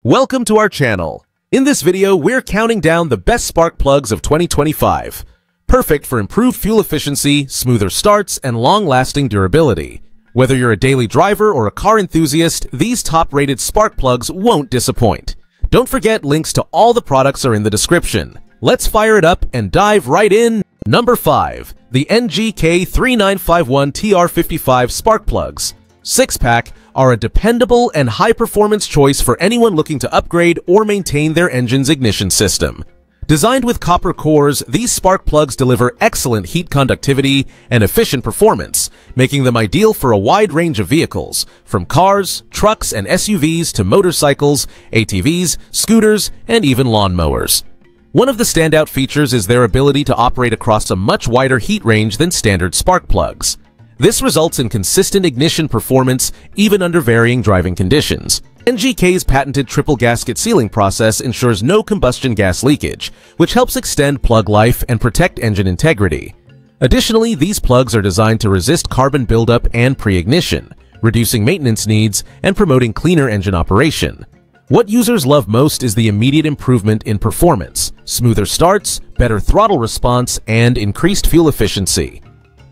Welcome to our channel. In this video, we're counting down the best spark plugs of 2025. Perfect for improved fuel efficiency, smoother starts, and long-lasting durability. Whether you're a daily driver or a car enthusiast, these top-rated spark plugs won't disappoint. Don't forget, links to all the products are in the description. Let's fire it up and dive right in. Number 5. The NGK3951 TR55 spark plugs. 6-pack are a dependable and high-performance choice for anyone looking to upgrade or maintain their engine's ignition system. Designed with copper cores, these spark plugs deliver excellent heat conductivity and efficient performance, making them ideal for a wide range of vehicles, from cars, trucks, and SUVs to motorcycles, ATVs, scooters, and even lawnmowers. One of the standout features is their ability to operate across a much wider heat range than standard spark plugs. This results in consistent ignition performance even under varying driving conditions. NGK's patented triple gasket sealing process ensures no combustion gas leakage, which helps extend plug life and protect engine integrity. Additionally, these plugs are designed to resist carbon buildup and pre-ignition, reducing maintenance needs and promoting cleaner engine operation. What users love most is the immediate improvement in performance, smoother starts, better throttle response, and increased fuel efficiency.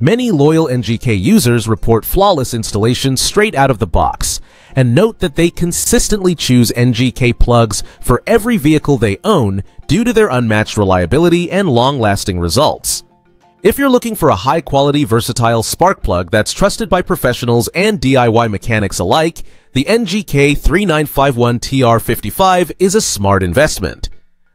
Many loyal NGK users report flawless installation straight out of the box, and note that they consistently choose NGK plugs for every vehicle they own due to their unmatched reliability and long-lasting results. If you're looking for a high-quality, versatile spark plug that's trusted by professionals and DIY mechanics alike, the NGK3951 TR55 is a smart investment.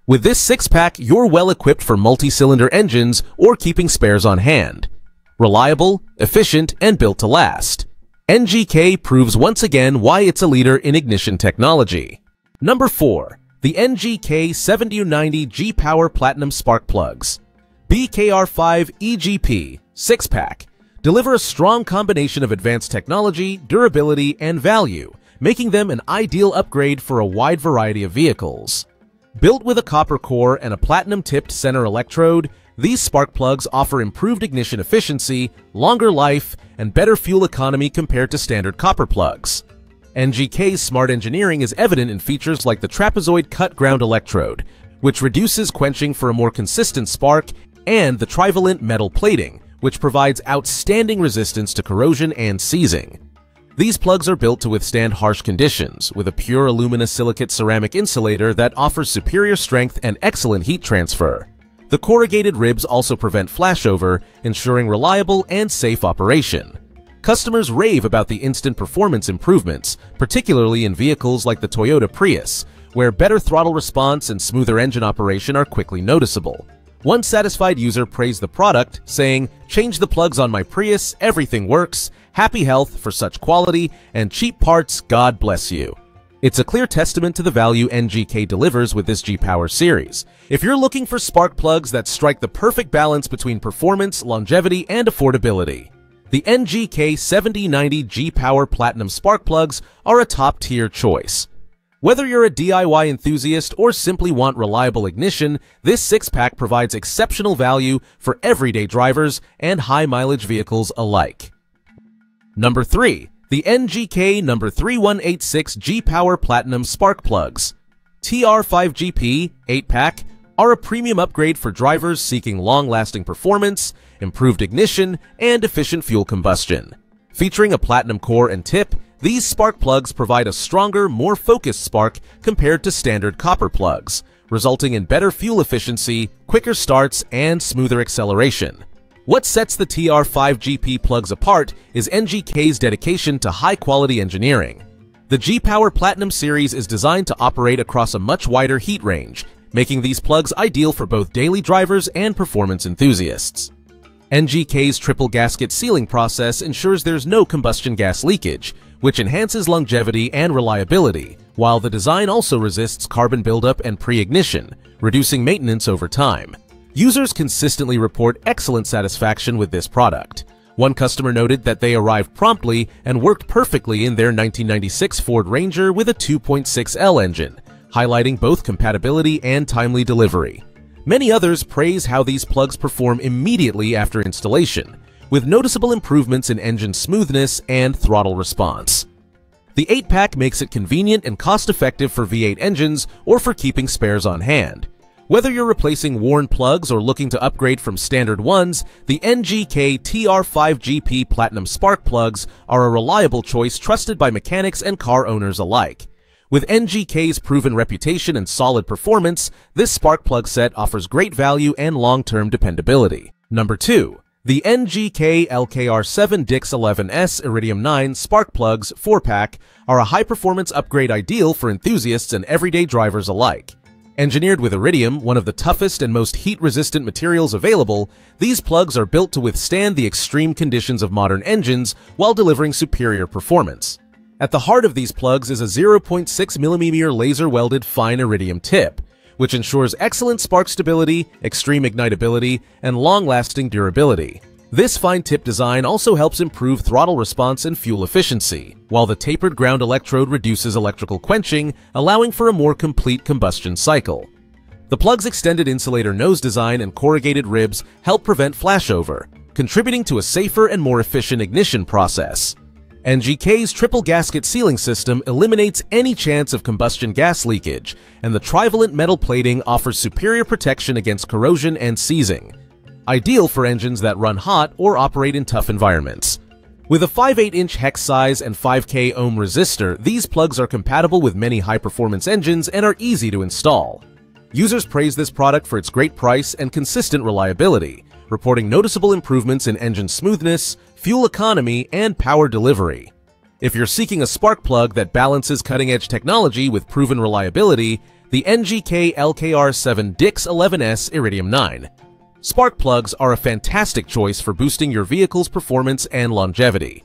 With this 6-pack, you're well-equipped for multi-cylinder engines or keeping spares on hand. Reliable, efficient, and built to last. NGK proves once again why it's a leader in ignition technology. Number 4. The NGK6619 G-Power Platinum Spark Plugs. BKR5 EGP 6-pack deliver a strong combination of advanced technology, durability, and value, making them an ideal upgrade for a wide variety of vehicles. Built with a copper core and a platinum-tipped center electrode, these spark plugs offer improved ignition efficiency, longer life, and better fuel economy compared to standard copper plugs. NGK's smart engineering is evident in features like the trapezoid cut ground electrode, which reduces quenching for a more consistent spark, and the trivalent metal plating, which provides outstanding resistance to corrosion and seizing. These plugs are built to withstand harsh conditions, with a pure aluminosilicate ceramic insulator that offers superior strength and excellent heat transfer. The corrugated ribs also prevent flashover, ensuring reliable and safe operation. Customers rave about the instant performance improvements, particularly in vehicles like the Toyota Prius, where better throttle response and smoother engine operation are quickly noticeable. One satisfied user praised the product, saying, "Change the plugs on my Prius, everything works. Happy health for such quality and cheap parts, God bless you." It's a clear testament to the value NGK delivers with this G-Power series. If you're looking for spark plugs that strike the perfect balance between performance, longevity, and affordability, the NGK7090 G-Power Platinum spark plugs are a top-tier choice. Whether you're a DIY enthusiast or simply want reliable ignition, this 6-pack provides exceptional value for everyday drivers and high-mileage vehicles alike. Number 3. The NGK number 3186 G-Power Platinum Spark Plugs. TR5GP 8-pack are a premium upgrade for drivers seeking long-lasting performance, improved ignition, and efficient fuel combustion. Featuring a platinum core and tip, these spark plugs provide a stronger, more focused spark compared to standard copper plugs, resulting in better fuel efficiency, quicker starts, and smoother acceleration. What sets the TR5GP plugs apart is NGK's dedication to high-quality engineering. The G-Power Platinum series is designed to operate across a much wider heat range, making these plugs ideal for both daily drivers and performance enthusiasts. NGK's triple gasket sealing process ensures there's no combustion gas leakage, which enhances longevity and reliability, while the design also resists carbon buildup and pre-ignition, reducing maintenance over time. Users consistently report excellent satisfaction with this product. One customer noted that they arrived promptly and worked perfectly in their 1996 Ford Ranger with a 2.6L engine, highlighting both compatibility and timely delivery. Many others praise how these plugs perform immediately after installation, with noticeable improvements in engine smoothness and throttle response. The 8-pack makes it convenient and cost-effective for V8 engines or for keeping spares on hand. Whether you're replacing worn plugs or looking to upgrade from standard ones, the NGK TR5GP Platinum spark plugs are a reliable choice trusted by mechanics and car owners alike. With NGK's proven reputation and solid performance, this spark plug set offers great value and long-term dependability. Number 2. The NGK LKR7 Dix 11S Iridium 9 spark plugs 4-pack are a high-performance upgrade ideal for enthusiasts and everyday drivers alike. Engineered with Iridium, one of the toughest and most heat-resistant materials available, these plugs are built to withstand the extreme conditions of modern engines while delivering superior performance. At the heart of these plugs is a 0.6mm laser-welded fine Iridium tip, which ensures excellent spark stability, extreme ignitability, and long-lasting durability. This fine tip design also helps improve throttle response and fuel efficiency, while the tapered ground electrode reduces electrical quenching, allowing for a more complete combustion cycle. The plug's extended insulator nose design and corrugated ribs help prevent flashover, contributing to a safer and more efficient ignition process. NGK's triple gasket sealing system eliminates any chance of combustion gas leakage, and the trivalent metal plating offers superior protection against corrosion and seizing, ideal for engines that run hot or operate in tough environments. With a 5/8-inch hex size and 5K ohm resistor, these plugs are compatible with many high-performance engines and are easy to install. Users praise this product for its great price and consistent reliability, reporting noticeable improvements in engine smoothness, fuel economy, and power delivery. If you're seeking a spark plug that balances cutting-edge technology with proven reliability, the NGK LKR7 Dix 11S Iridium 9. Spark plugs are a fantastic choice for boosting your vehicle's performance and longevity.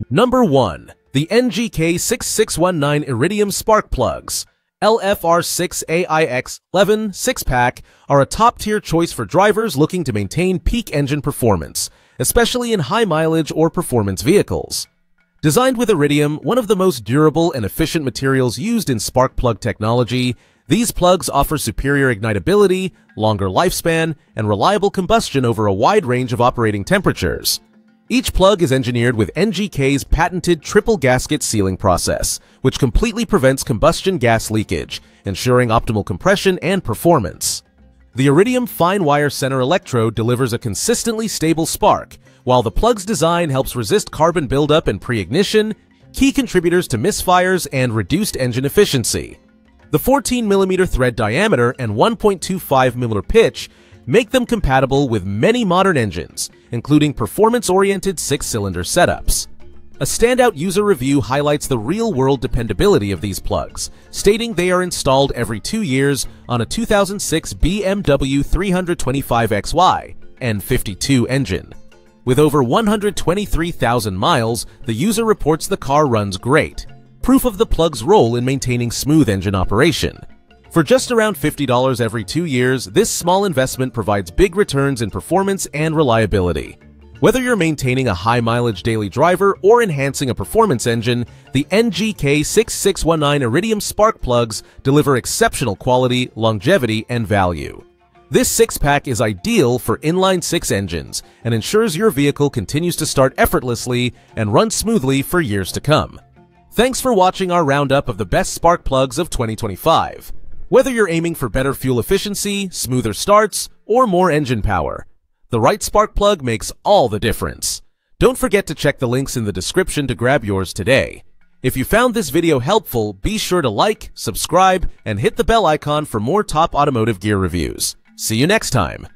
Number 1. The NGK6619 Iridium spark plugs. LFR6AIX11 6-pack are a top-tier choice for drivers looking to maintain peak engine performance, especially in high-mileage or performance vehicles. Designed with Iridium, one of the most durable and efficient materials used in spark plug technology, these plugs offer superior ignitability, longer lifespan, and reliable combustion over a wide range of operating temperatures. Each plug is engineered with NGK's patented triple gasket sealing process, which completely prevents combustion gas leakage, ensuring optimal compression and performance. The Iridium fine wire center electrode delivers a consistently stable spark, while the plug's design helps resist carbon buildup and pre-ignition, key contributors to misfires and reduced engine efficiency. The 14mm thread diameter and 1.25mm pitch make them compatible with many modern engines, including performance-oriented 6-cylinder setups. A standout user review highlights the real-world dependability of these plugs, stating they are installed every 2 years on a 2006 BMW 325XY N52 engine. With over 123,000 miles, the user reports the car runs great, proof of the plug's role in maintaining smooth engine operation. For just around $50 every 2 years, this small investment provides big returns in performance and reliability. Whether you're maintaining a high-mileage daily driver or enhancing a performance engine, the NGK6619 Iridium spark plugs deliver exceptional quality, longevity, and value. This 6-pack is ideal for inline-6 engines and ensures your vehicle continues to start effortlessly and run smoothly for years to come. Thanks for watching our roundup of the best spark plugs of 2025. Whether you're aiming for better fuel efficiency, smoother starts, or more engine power, the right spark plug makes all the difference. Don't forget to check the links in the description to grab yours today. If you found this video helpful, be sure to like, subscribe, and hit the bell icon for more top automotive gear reviews. See you next time.